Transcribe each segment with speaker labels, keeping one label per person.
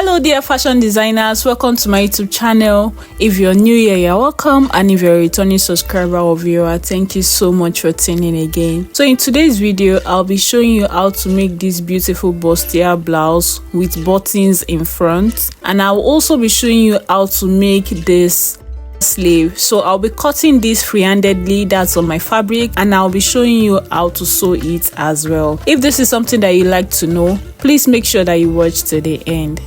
Speaker 1: Hello dear fashion designers, welcome to my YouTube channel. If you're new here, you're welcome, and if you're a returning subscriber or viewer, thank you so much for tuning in again. So in today's video, I'll be showing you how to make this beautiful bustier blouse with buttons in front, and I'll also be showing you how to make this sleeve. So I'll be cutting this free-handedly, that's on my fabric, and I'll be showing you how to sew it as well. If this is something that you like to know, please make sure that you watch to the end.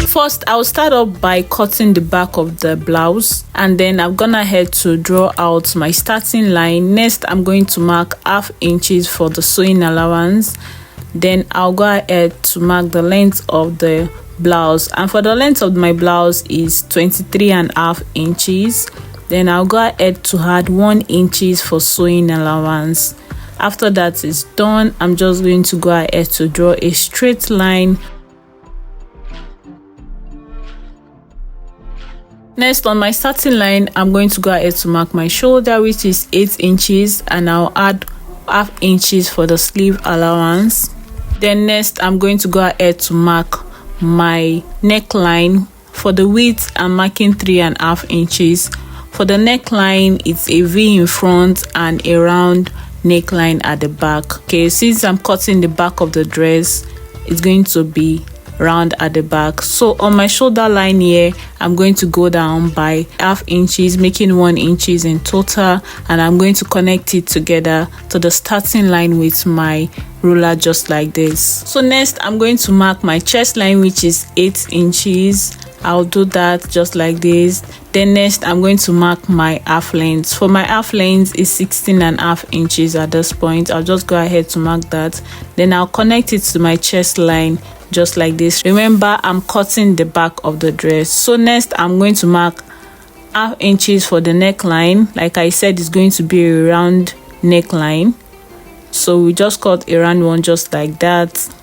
Speaker 1: First, I'll start off by cutting the back of the blouse, and then I'm gonna head to draw out my starting line. Next, I'm going to mark ½ inches for the sewing allowance. Then I'll go ahead to mark the length of the blouse, and for the length of my blouse is 23½ inches. Then I'll go ahead to add 1 inch for sewing allowance. After that is done, I'm just going to go ahead to draw a straight line. Next, on my starting line, I'm going to go ahead to mark my shoulder, which is 8 inches, and I'll add ½ inches for the sleeve allowance. Then next, I'm going to go ahead to mark my neckline. For the width, I'm marking 3½ inches. For the neckline, it's a V in front and a round neckline at the back. Okay, since I'm cutting the back of the dress, it's going to be round at the back. So on my shoulder line here, I'm going to go down by ½ inches, making 1 inch in total, and I'm going to connect it together to the starting line with my ruler, just like this. So next, I'm going to mark my chest line, which is 8 inches. I'll do that just like this. Then next, I'm going to mark my half length. For my half length is 16½ inches at this point. I'll just go ahead to mark that. Then I'll connect it to my chest line just like this. Remember, I'm cutting the back of the dress. So next, I'm going to mark ½ inches for the neckline. Like I said, it's going to be a round neckline, so we just cut a round one just like that.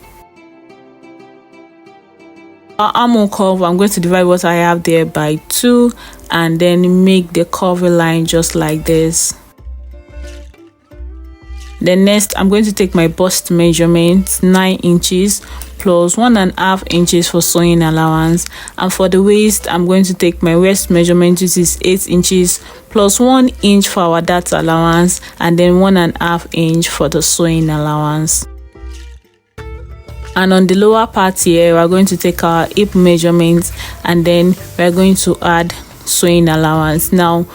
Speaker 1: Our armhole curve, I'm going to divide what I have there by 2 and then make the curvy line just like this. Then next, I'm going to take my bust measurement, 9 inches plus 1½ inches for sewing allowance, and for the waist, I'm going to take my waist measurement, which is 8 inches plus 1 inch for our dart allowance, and then 1½ inch for the sewing allowance. And on the lower part here, we're going to take our hip measurements, and then we're going to add sewing allowance. Now,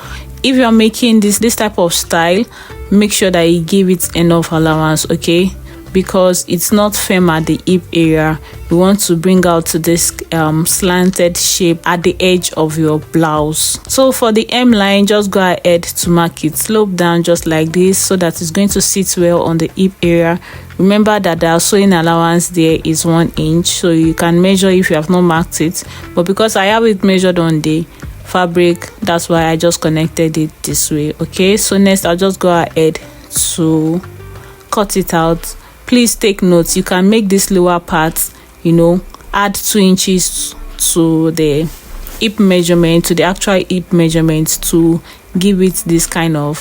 Speaker 1: if you're making this type of style, make sure that you give it enough allowance, okay, because it's not firm at the hip area. We want to bring out this slanted shape at the edge of your blouse. So for the hem line, just go ahead to mark it slope down just like this, so that it's going to sit well on the hip area. Remember that the sewing allowance there is 1 inch, so you can measure if you have not marked it, but because I have it measured on the fabric, that's why I just connected it this way. Okay, so next, I'll just go ahead to cut it out. Please take notes, you can make this lower part, add 2 inches to the hip measurement, to the actual hip measurement, to give it this kind of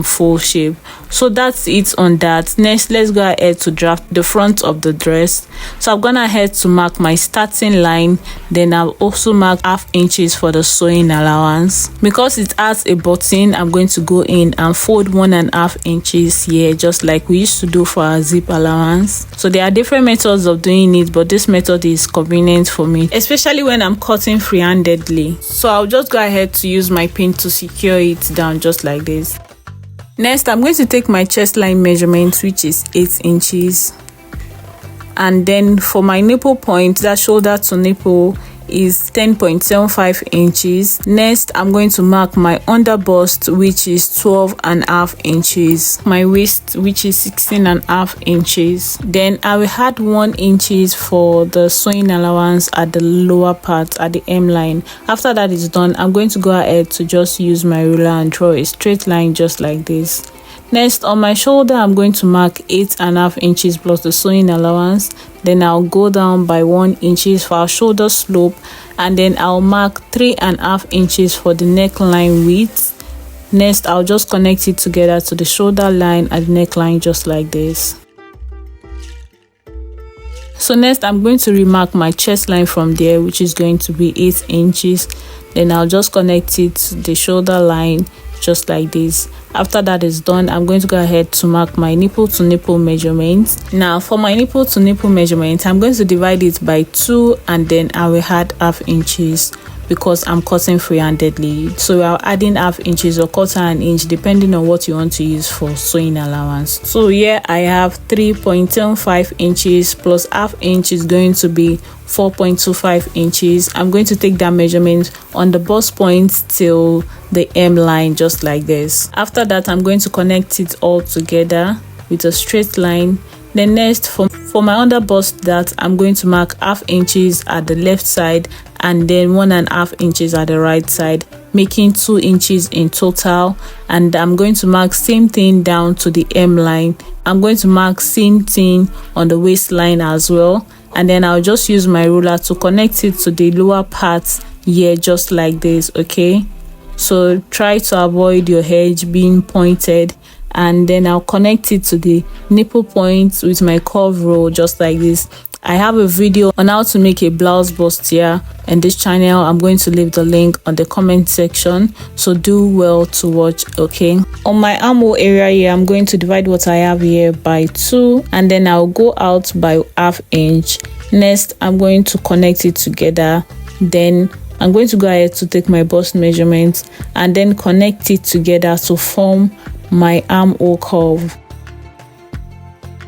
Speaker 1: full shape. So that's it on that. Next, let's go ahead to draft the front of the dress. So I'm gonna head to mark my starting line. Then I'll also mark ½ inches for the sewing allowance. Because it has a button, I'm going to go in and fold 1½ inches here, just like we used to do for our zip allowance. So there are different methods of doing it, but this method is convenient for me, especially when I'm cutting free-handedly. So I'll just go ahead to use my pin to secure it down just like this. Next, I'm going to take my chest line measurement, which is 8 inches, and then for my nipple point, that shoulder to nipple is 10.75 inches. Next, I'm going to mark my under bust, which is 12½ inches, my waist, which is 16½ inches. Then I will add 1 inch for the sewing allowance at the lower part at the hem line. After that is done, I'm going to go ahead to just use my ruler and draw a straight line just like this. Next, on my shoulder, I'm going to mark 8½ inches plus the sewing allowance. Then I'll go down by 1 inch for our shoulder slope, and then I'll mark 3½ inches for the neckline width. Next, I'll just connect it together to the shoulder line and the neckline just like this. So next, I'm going to remark my chest line from there, which is going to be 8 inches. Then I'll just connect it to the shoulder line just like this. After that is done, I'm going to go ahead to mark my nipple to nipple measurements. Now for my nipple to nipple measurement, I'm going to divide it by 2 and then I will add half inches because I'm cutting free-handedly. So we are adding half inches or 1/4 inch depending on what you want to use for sewing allowance. So here I have 3.75 inches plus half inch is going to be 4.25 inches. I'm going to take that measurement on the bust point till the hem line just like this. After that, I'm going to connect it all together with a straight line. Then next, for my under bust that, I'm going to mark half inches at the left side and then 1.5 inches at the right side, making 2 inches in total. And I'm going to mark same thing down to the hem line. I'm going to mark same thing on the waistline as well, and then I'll just use my ruler to connect it to the lower part here just like this. Okay, so try to avoid your edge being pointed, and then I'll connect it to the nipple point with my curve roll just like this. I have a video on how to make a blouse bustier in this channel. I'm going to leave the link on the comment section, so do well to watch. Okay, on my armhole area here, I'm going to divide what I have here by 2 and then I'll go out by half inch. Next, I'm going to connect it together. Then I'm going to go ahead to take my bust measurement and then connect it together to form my armhole curve.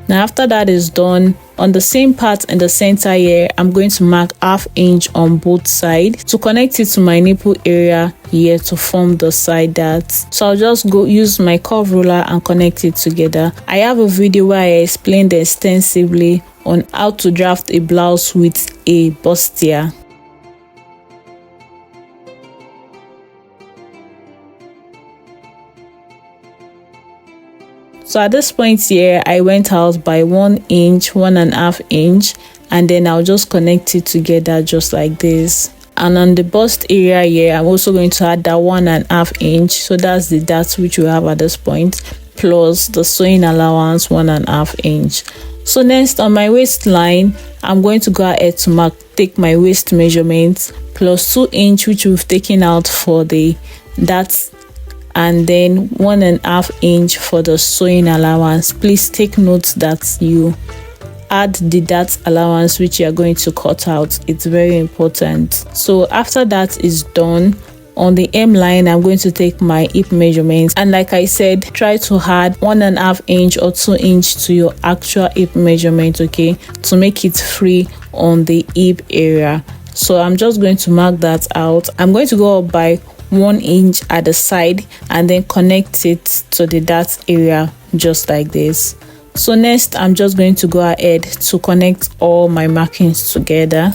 Speaker 1: Now after that is done, on the same part in the center here, I'm going to mark half inch on both sides to connect it to my nipple area here to form the side dart. So I'll just go use my curve ruler and connect it together. I have a video where I explained extensively on how to draft a blouse with a bustier. So at this point here, I went out by 1 inch, 1.5 inch, and then I'll just connect it together just like this. And on the bust area here, I'm also going to add that 1.5 inch. So that's the dart which we have at this point, plus the sewing allowance 1.5 inch. So next, on my waistline, I'm going to go ahead to take my waist measurements plus 2 inch which we've taken out for the dart, and then 1.5 inch for the sewing allowance. Please take note that you add the dart allowance which you are going to cut out. It's very important. So after that is done, on the hem line, I'm going to take my hip measurements, and like I said, try to add 1.5 inch or 2 inch to your actual hip measurement, okay, to make it free on the hip area. So I'm just going to mark that out. I'm going to go up by 1 inch at the side and then connect it to the dart area just like this. So next, I'm just going to go ahead to connect all my markings together.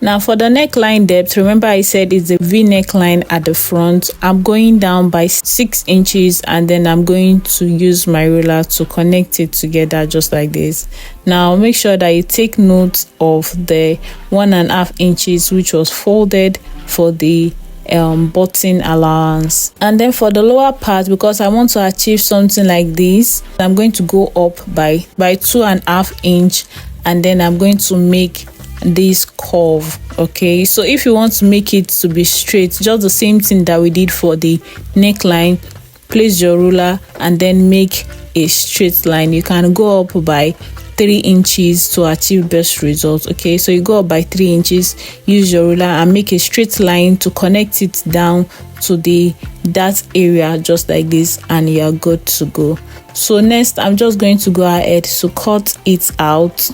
Speaker 1: Now for the neckline depth, remember I said it's a V neckline at the front. I'm going down by 6 inches and then I'm going to use my ruler to connect it together just like this. Now make sure that you take note of the 1.5 inches which was folded for the button allowance. And then for the lower part, because I want to achieve something like this, I'm going to go up by 2.5 inch and then I'm going to make this curve. Okay, so if you want to make it to be straight, just the same thing that we did for the neckline, place your ruler and then make a straight line. You can go up by 3 inches to achieve best results. Okay, so you go up by 3 inches, use your ruler and make a straight line to connect it down to the dart area just like this, and you are good to go. So next, I'm just going to go ahead to cut it out.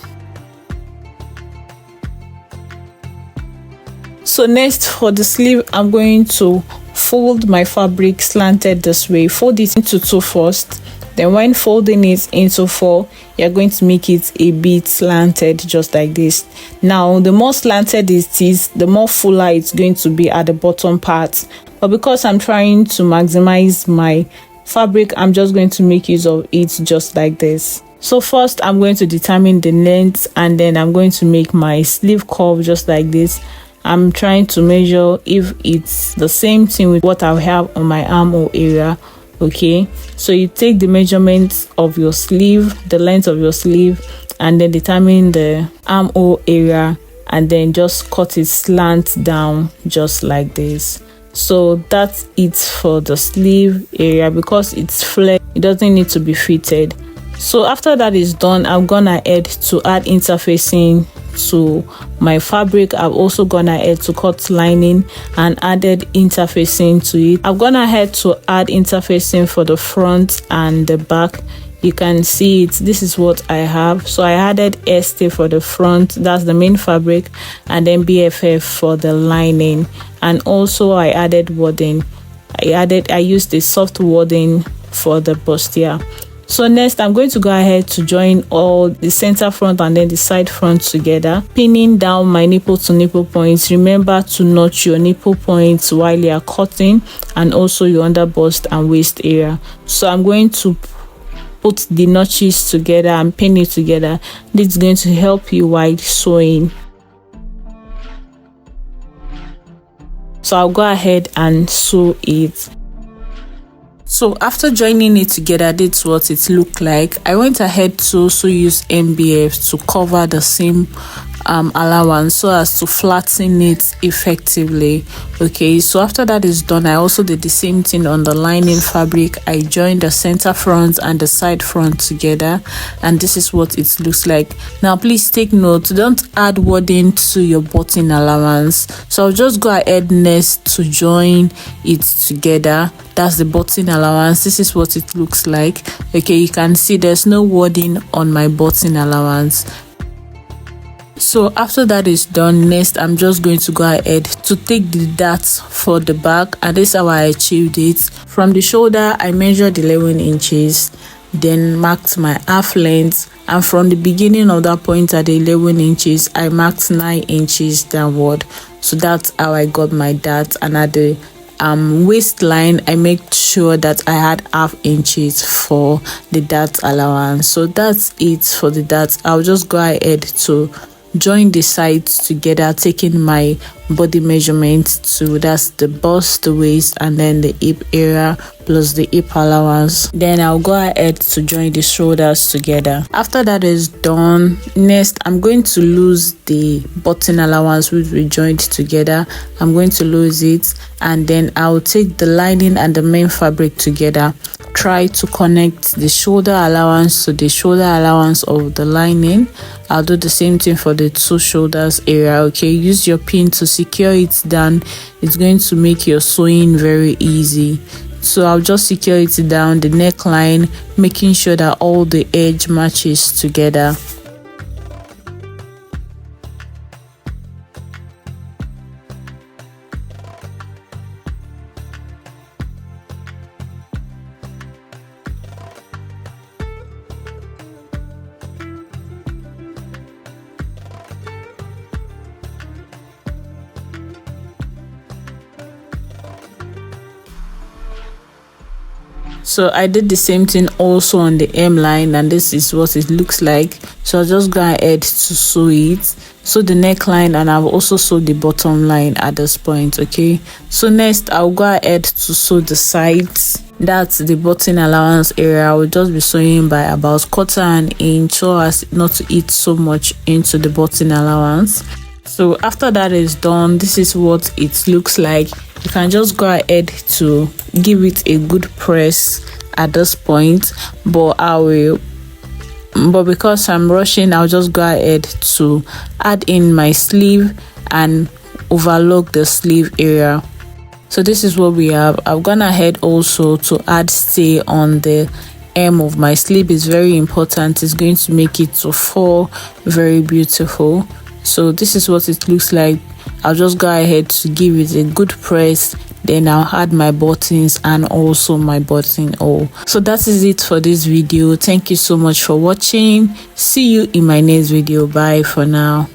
Speaker 1: So next, for the sleeve, I'm going to fold my fabric slanted this way. Fold it into 2 first. Then when folding it into 4, you're going to make it a bit slanted just like this. Now the more slanted it is, the more fuller it's going to be at the bottom part. But because I'm trying to maximize my fabric, I'm just going to make use of it just like this. So first, I'm going to determine the length and then I'm going to make my sleeve curve just like this. I'm trying to measure if it's the same thing with what I have on my armhole area. Okay, so you take the measurements of your sleeve, the length of your sleeve, and then determine the armhole area, and then just cut it slant down just like this. So that's it for the sleeve area. Because it's flex, it doesn't need to be fitted. So after that is done, I'm gonna add to add interfacing to my fabric. I've also gone ahead to cut lining and added interfacing to it. I've gone ahead to add interfacing for the front and the back. You can see it. This is what I have. So I added ST for the front, that's the main fabric, and then BFF for the lining. And also I added wadding. I used the soft wadding for the bustier. So next, I'm going to go ahead to join all the center front and then the side front together, pinning down my nipple to nipple points. Remember to notch your nipple points while you are cutting, and also your under bust and waist area. So I'm going to put the notches together and pin it together. This is going to help you while sewing. So I'll go ahead and sew it. So after joining it together, that's what it looked like. I went ahead to also use MBF to cover the seam allowance so as to flatten it effectively. Okay, so after that is done, I also did the same thing on the lining fabric. I joined the center front and the side front together, and this is what it looks like. Now please take note, don't add wadding to your button allowance. So I'll just go ahead next to join it together. That's the button allowance. This is what it looks like. Okay, you can see there's no wadding on my button allowance. So after that is done, next I'm just going to go ahead to take the darts for the back, and this is how I achieved it. From the shoulder I measured 11 inches, then marked my half length, and from the beginning of that point at the 11 inches I marked 9 inches downward. So that's how I got my dart. And at the waistline I made sure that I had half inches for the dart allowance. So that's it for the dart. I'll just go ahead to join the sides together, taking my body measurement to, that's the bust, the waist, and then the hip area plus the hip allowance. Then I'll go ahead to join the shoulders together. After that is done, next I'm going to lose the button allowance which we joined together. I'm going to lose it, and then I'll take the lining and the main fabric together. Try to connect the shoulder allowance to the shoulder allowance of the lining. I'll do the same thing for the two shoulders area. Okay, use your pin to secure it down. It's going to make your sewing very easy. So I'll just secure it down the neckline, making sure that all the edge matches together. So I did the same thing also on the hem line, and this is what it looks like. So I'll just go ahead to sew it, sew the neckline, and I've also sewed the bottom line at this point. Okay, so next I'll go ahead to sew the sides. That's the button allowance area. I will just be sewing by about 1/4 inch so as not to eat so much into the button allowance. So after that is done, this is what it looks like. You can just go ahead to give it a good press at this point, but because I'm rushing, I'll just go ahead to add in my sleeve and overlock the sleeve area. So this is what we have. I've gone ahead also to add stay on the hem of my sleeve. Is very important. It's going to make it to fall very beautiful. So this is what it looks like. I'll just go ahead to give it a good press, then I'll add my buttons and also my buttonhole. So that is it for this video. Thank you so much for watching. See you in my next video. Bye for now.